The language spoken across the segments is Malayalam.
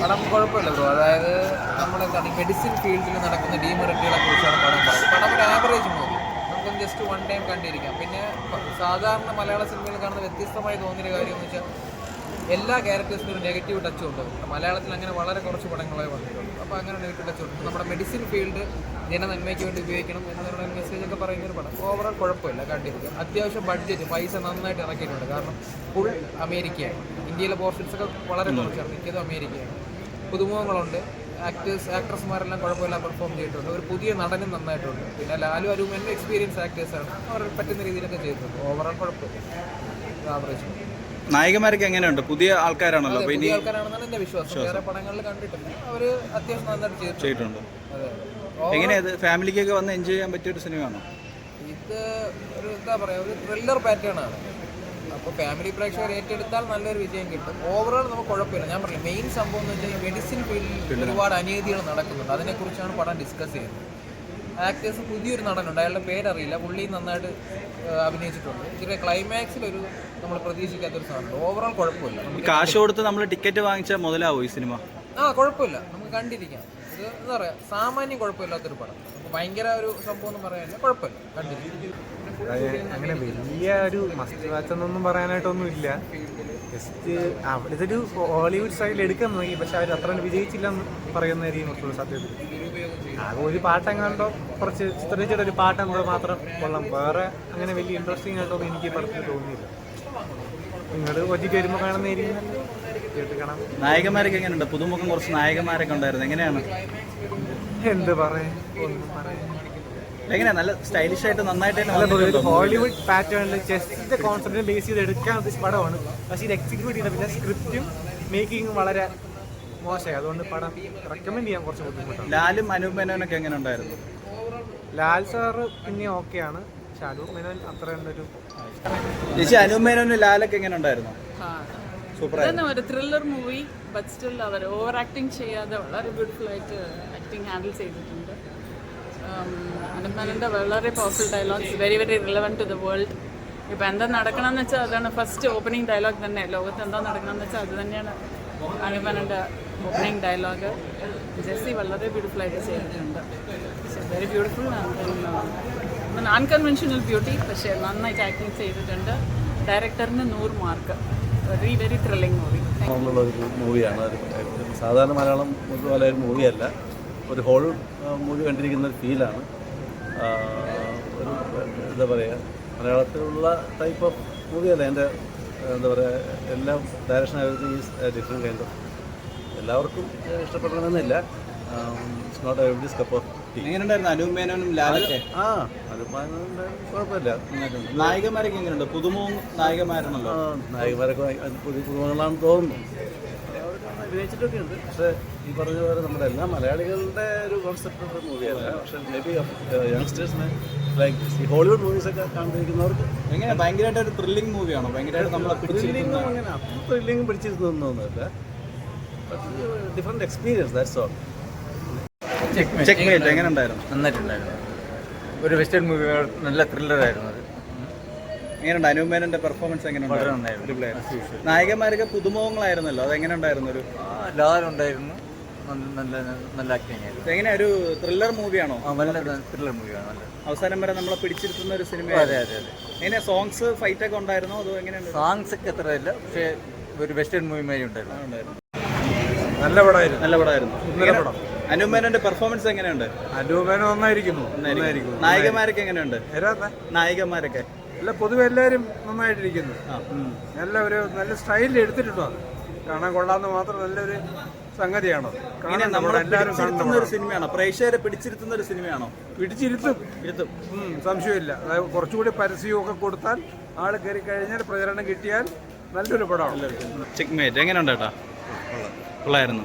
പടം കുഴപ്പമില്ല ബ്രോ. അതായത് നമ്മളെന്താണ് മെഡിസിൻ ഫീൽഡിൽ നടക്കുന്ന ഡീമെറിറ്റുകളെ കുറിച്ചാണ് പടം പറയുന്നത്. പടം ഒരു ആവറേജ് മൂവി, നമുക്കൊന്ന് ജസ്റ്റ് വൺ ടൈം കണ്ടിരിക്കാം. പിന്നെ സാധാരണ മലയാള സിനിമയിൽ കാണുന്ന വ്യത്യസ്തമായി തോന്നിയൊരു കാര്യം എന്ന് വെച്ചാൽ എല്ലാ ക്യാരക്ടേഴ്സിനും ഒരു നെഗറ്റീവ് ടച്ച് ഉണ്ട്. മലയാളത്തിൽ അങ്ങനെ വളരെ കുറച്ച് പടങ്ങളെ വന്നിട്ടുണ്ട്. അപ്പോൾ അങ്ങനെ നെഗറ്റീവ് ടച്ച് ഉണ്ട്. നമ്മുടെ മെഡിസിൻ ഫീൽഡ് ജനനന്മയ്ക്ക് വേണ്ടി ഉപയോഗിക്കണം എന്നുള്ള മെസ്സേജൊക്കെ പറയുന്നൊരു പടം. ഓവറോൾ കുഴപ്പമില്ല, കണ്ടിരിക്കുക. അത്യാവശ്യം ബഡ്ജറ്റ് പൈസ നന്നായിട്ട് ഇറക്കിയിട്ടുണ്ട്. കാരണം ഫുൾ അമേരിക്കയാണ്. ഇന്ത്യയിലെ പോർഷൻസൊക്കെ വളരെ കുറച്ചാണ്, മിക്കതും അമേരിക്കയാണ്. പുതുമുഖങ്ങളുണ്ട്, ആക്ട്രസ്മാരെല്ലാം കുഴപ്പമില്ല പെർഫോം ചെയ്തിട്ടുണ്ട്. ഒരു പുതിയ നടനും നന്നായിട്ടുണ്ട്. പിന്നെ ലാലു അരൂമൻ്റെ എക്സ്പീരിയൻസ് ആക്ടേഴ്സാണ്, അവർ പറ്റുന്ന രീതിയിലൊക്കെ ചെയ്തിട്ടുണ്ട്. ഓവറോൾ കുഴപ്പമില്ല, ആവറേജ്. നായികമാരൊക്കെ എങ്ങനെയുണ്ട്? പുതിയ ആൾക്കാരാണല്ലോ, പുതിയ ആൾക്കാരാണെന്നാണ് എൻ്റെ വിശ്വാസം. വേറെ പടങ്ങളിൽ കണ്ടിട്ടില്ല, അവർ അത്യാവശ്യം നന്നായിട്ട് ചെയ്തിട്ടുണ്ട്. അതെ, എങ്ങനെയത് ഫാമിലിക്കൊക്കെ വന്ന് എൻജോയ് ചെയ്യാൻ പറ്റിയ ഒരു സിനിമയാണോ? ഇത് ഒരു എന്താ പറയുക, ഒരു ത്രില്ലർ പാറ്റേൺ ആണ്. അപ്പോൾ ഫാമിലി പ്രേക്ഷകർ ഏറ്റെടുത്താൽ നല്ലൊരു വിജയം കിട്ടും. ഓവറോൾ നമുക്ക് കുഴപ്പമില്ല. ഞാൻ പറഞ്ഞില്ല, മെയിൻ സംഭവം എന്ന് വെച്ചാൽ മെഡിസിൻ ഫീൽഡിൽ ഒരുപാട് അനീതികൾ നടക്കുന്നുണ്ട്. അതിനെക്കുറിച്ചാണ് പടം ഡിസ്കസ് ചെയ്യുന്നത്. ആക്ടേഴ്സ് പുതിയൊരു നടനുണ്ട്, അയാളുടെ പേരറിയില്ല, പുള്ളി നന്നായിട്ട് അഭിനയിച്ചിട്ടുണ്ട്. ഇതിൻ്റെ ക്ലൈമാക്സിലൊരു നമ്മൾ പ്രതീക്ഷിക്കാത്തൊരു സാധനം. ഓവറോൾ കുഴപ്പമില്ല. കാശ് കൊടുത്ത് നമ്മൾ ടിക്കറ്റ് വാങ്ങിച്ചാൽ മുതലാവോ ഈ സിനിമ? കുഴപ്പമില്ല, നമുക്ക് കണ്ടിരിക്കാം. ഇത് എന്താ പറയുക, സാമാന്യം കുഴപ്പമില്ലാത്തൊരു പടം. നമുക്ക് ഭയങ്കര ഒരു സംഭവം ഒന്നും പറയാനില്ല, കുഴപ്പമില്ല, കണ്ടിരിക്കും. അങ്ങനെ വലിയ ഒരു മസ്റ്റ് വാച്ച് എന്നൊന്നും പറയാനായിട്ടൊന്നും ഇല്ല. ജസ്റ്റ് ഇതൊരു ഹോളിവുഡ് സ്റ്റൈലിൽ എടുക്കാൻ നോക്കി, പക്ഷെ അവർ അത്ര വിജയിച്ചില്ലെന്ന് പറയുന്നതായിരിക്കും കുറച്ചുകൂടി സത്യത്തിൽ. ആകെ ഒരു പാട്ടെങ്ങാണ്ടോ കുറച്ച് ചിത്രചേട്ട ഒരു പാട്ടെന്തോ മാത്രം കൊള്ളാം. വേറെ അങ്ങനെ വലിയ ഇൻട്രസ്റ്റിംഗ് ആയിട്ടൊന്നും എനിക്ക് പടത്തിൽ തോന്നിയില്ല. നിങ്ങൾ ഒറ്റയ്ക്ക് വരുമ്പോൾ കാണുന്നതായിരിക്കും കേട്ട് കാണാം. നായകന്മാരൊക്കെ എങ്ങനെയുണ്ട്? പുതുമുഖം കുറച്ച് നായകന്മാരൊക്കെ ഉണ്ടായിരുന്നു, എങ്ങനെയാണ്? എന്ത് പറയാൻ, ഒന്നും പറയാൻ. എങ്ങനെയാ? നല്ല സ്റ്റൈലിഷ് ആയിട്ട് നന്നായിട്ട് ഹോളിവുഡ് പാറ്റേണിൽ ചെസ്സിന്റെ കോൺസെപ്റ്റിനെ ബേസ് ചെയ്ത് എടുക്കാൻ ഉദ്ദേശിച്ച പടമാണ്. പക്ഷേ ഇത് എക്സിക്യൂട്ട് ചെയ്ത പിന്നെ സ്ക്രിപ്റ്റും മേക്കിങ്ങും വളരെ മോശമായി. അതുകൊണ്ട് പടം റെക്കമെൻഡ് ചെയ്യാൻ കുറച്ച് ബുദ്ധിമുട്ടാണ്. ലാലും അനൂപ് മേനോനൊക്കെ എങ്ങനെ ഉണ്ടായിരുന്നു? ലാൽ സാറ് പിന്നെ ഓക്കെയാണ്, പക്ഷെ അനൂപ് മേനോൻ അത്ര ഒരു ചേച്ചി, അനൂപ് മേനോനും ലാലൊക്കെ എങ്ങനെ ഉണ്ടായിരുന്നു? സൂപ്പർ ആയിരുന്നു. ഒരു ത്രില്ലർ മൂവി, ബട്ട് സ്റ്റിൽ അവർ ഓവർ ആക്ടിങ് ചെയ്യാതെ വളരെ ബ്യൂട്ടിഫുൾ ആയിട്ട് ആക്ടിങ് ഹാൻഡിൽ ചെയ്തിട്ടുണ്ട്. അനുപമേനോൻ്റെ വളരെ powerful dialogues, very very relevant to the world. ഇപ്പം എന്താ നടക്കണമെന്ന് വെച്ചാൽ അതാണ് ഫസ്റ്റ് ഓപ്പണിംഗ് ഡയലോഗ് തന്നെ. ലോകത്ത് എന്താ നടക്കണമെന്ന് വെച്ചാൽ അത് തന്നെയാണ് അനുപമേനോൻ്റെ ഓപ്പണിംഗ് ഡയലോഗ്. ജെസ്സി വളരെ ബ്യൂട്ടിഫുൾ ആയിട്ട് ചെയ്തിട്ടുണ്ട്. വെരി ബ്യൂട്ടിഫുൾ, അൺകൺവെൻഷണൽ ബ്യൂട്ടി, പക്ഷേ നന്നായിട്ട് ആക്ടിങ് ചെയ്തിട്ടുണ്ട്. ഡയറക്ടറിന് 100 mark. Very very thrilling movie. ഒരു മൂവിയാണ്. സാധാരണ മലയാളം പോലെ ഒരു മൂവിയല്ല, ഒരു ഹോൾ മൂവി കണ്ടിരിക്കുന്ന ഒരു ഫീലാണ്. ഒരു എന്താ പറയുക, മലയാളത്തിലുള്ള ടൈപ്പ് ഓഫ് മൂവിയല്ല. എൻ്റെ എന്താ പറയുക, എല്ലാം direction is different kind of. എല്ലാവർക്കും ഇഷ്ടപ്പെടണമെന്നില്ല. It's not everybody's cup of tea. എങ്ങനെയുണ്ടായിരുന്നു അനൂപ് മേനോനും ലാലൊക്കെ? കുഴപ്പമില്ല. നായികമാരൊക്കെ എങ്ങനെയുണ്ട്? പുതുമുഖ നായികമാരാണല്ലോ. നായികമാരൊക്കെ പുതുമുഖങ്ങളാണെന്ന് തോന്നുന്നു. അഭിനയിച്ചിട്ടൊക്കെ ഉണ്ട്, പക്ഷേ ഈ പറഞ്ഞ പോലെ നമ്മുടെ എല്ലാ മലയാളികളുടെ ഒരു കോൺസെപ്റ്റ് ഓഫ് മൂവിയല്ല. പക്ഷേ മേ ബി യങ്സ്റ്റേഴ്സിനെ ലൈക്ക് ഈ ഹോളിവുഡ് മൂവീസൊക്കെ കണ്ടിരിക്കുന്നവർക്ക് എങ്ങനെ ഭയങ്കരമായിട്ട് ഒരു ത്രില്ലിംഗ് മൂവിയാണോ? ഭയങ്കരമായിട്ട് നമ്മളെ ത്രില്ലിംഗും അങ്ങനെ ത്രില്ലിംഗും പിടിച്ചിരുന്നൊന്നുമില്ല. Different experience, that's all. Checkmate എങ്ങനെ ഉണ്ടായിരുന്നു? നന്നായിട്ടുണ്ടായിരുന്നു. ഒരു വെസ്റ്റേൺ മൂവി, നല്ല ത്രില്ലറായിരുന്നു അത്. എങ്ങനെയുണ്ട് അനൂപ് മേനോന്റെ പെർഫോമൻസ്? എങ്ങനെയുണ്ടായിരുന്നു? നായകന്മാരൊക്കെ പുതുമുഖങ്ങളായിരുന്നല്ലോ, അതെങ്ങനെ ഉണ്ടായിരുന്നു? ഒരു ലാലുണ്ടായിരുന്നു, നല്ല നല്ല ആക്ടിങ് ആയിരുന്നു. എങ്ങനെ ഒരു ത്രില്ലർ മൂവിയാണോ? നല്ല ത്രില്ലർ മൂവിയാണ്. നല്ല അവസാനം വരെ നമ്മളെ പിടിച്ചിരുത്തുന്ന ഒരു സിനിമ. അതെ അതെ അതെ. എങ്ങനെ സോങ്സ് ഫൈറ്റ് ഒക്കെ ഉണ്ടായിരുന്നോ അതോ എങ്ങനെയുണ്ട്? സോങ്സ് ഒക്കെ അത്ര ഇല്ല, പക്ഷേ ഒരു വെസ്റ്റേൺ മൂവി മാതിരി ഉണ്ടായിരുന്നു. നല്ല പടമായിരുന്നു. നല്ല പടമായിരുന്നു. അനൂപ് മേനോന്റെ പെർഫോമൻസ് എങ്ങനെയുണ്ട്? അനൂപ് മേനോൻ നന്നായിരിക്കുന്നു. നായികമാരൊക്കെ എങ്ങനെയുണ്ട്? നായികന്മാരൊക്കെ അല്ല, പൊതുവെ എല്ലാവരും നന്നായിട്ടിരിക്കുന്നു. നല്ല സ്റ്റൈലിൽ എടുത്തിട്ടുണ്ടോ, അത് കാണാൻ കൊള്ളാമെന്ന് മാത്രം നല്ലൊരു സംഗതിയാണോ? ഒരു സിനിമയാണോ? പ്രേക്ഷകരെ പിടിച്ചിരുത്തുന്ന ഒരു സിനിമയാണോ? പിടിച്ചിരുത്തും, സംശയമില്ല. അതായത് കുറച്ചുകൂടി പരസ്യവും ഒക്കെ കൊടുത്താൽ, ആൾ കയറി കഴിഞ്ഞാൽ, പ്രചരണം കിട്ടിയാൽ നല്ലൊരു പടമാണ്. ചെക്ക്മേറ്റ് എങ്ങനെയുണ്ട് ചേട്ടാ? കൊള്ളായിരുന്നു.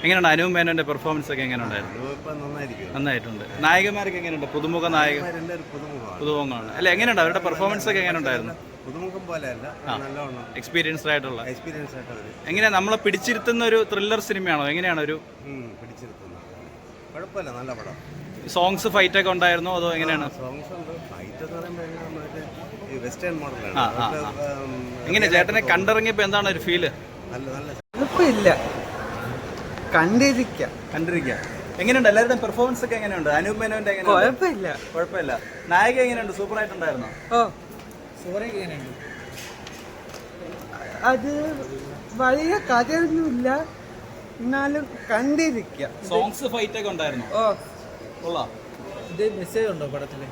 എങ്ങനെയുണ്ട് അനൂപ് മേനോന്റെ പെർഫോമൻസ് ഒക്കെ എങ്ങനെയുണ്ടായിരുന്നു? നന്നായിട്ടുണ്ട്. നായകന്മാരൊക്കെ എങ്ങനെയുണ്ട്? പുതുമുഖ പുതുമുഖങ്ങളാണ് അല്ല, എങ്ങനെയുണ്ട് അവരുടെ പെർഫോമൻസ് ഒക്കെ എങ്ങനെയുണ്ടായിരുന്നു? പുതുമുഖം പോലെയല്ല, എക്സ്പീരിയൻസ്ഡ് ആയിട്ടുള്ള. എങ്ങനെയാ നമ്മളെ പിടിച്ചിരുത്തുന്ന ഒരു ത്രില്ലർ സിനിമയാണോ? എങ്ങനെയാണ് ഒരു പിടിച്ചിരുത്തുന്നത്? കുഴപ്പമില്ല, നല്ല പടം. സോങ്സ് ഫൈറ്റ് ഒക്കെ ഉണ്ടായിരുന്നോ അതോ എങ്ങനെയാണ്? സോങ്സ് ഉണ്ട്. ഫൈറ്റ് എന്ന് പറയുമ്പോൾ ഈ വെസ്റ്റേൺ മോഡലാണ്. എങ്ങനെയാ ചേട്ടനെ കണ്ടിറങ്ങിയപ്പോൾ എന്താണ് ഒരു ഫീല്? നല്ല നല്ല കുഴപ്പമില്ല, കണ്ടിരിക്കാം. എങ്ങനെയുണ്ട് എല്ലാവരുടെയും പെർഫോമൻസ് ഒക്കെ എങ്ങനെയുണ്ട്? അനൂപ് മേനോന്റെ എങ്ങനെയുണ്ട്? കുഴപ്പമില്ല. നായിക എങ്ങനെയുണ്ട്? സൂപ്പർ ആയിട്ടുണ്ടായിരുന്നോ? സൂര്യക്ക് എങ്ങനെയുണ്ട്? അത് വലിയ കഥയൊന്നുമില്ല, എന്നാലും കണ്ടിരിക്കാം. സോങ്സ് ഫൈറ്റ് ഒക്കെ ഉണ്ടായിരുന്നോ? ഓ കൊള്ളാം. ഇത് മെസ്സേജ് ഉണ്ടോ പടത്തില്?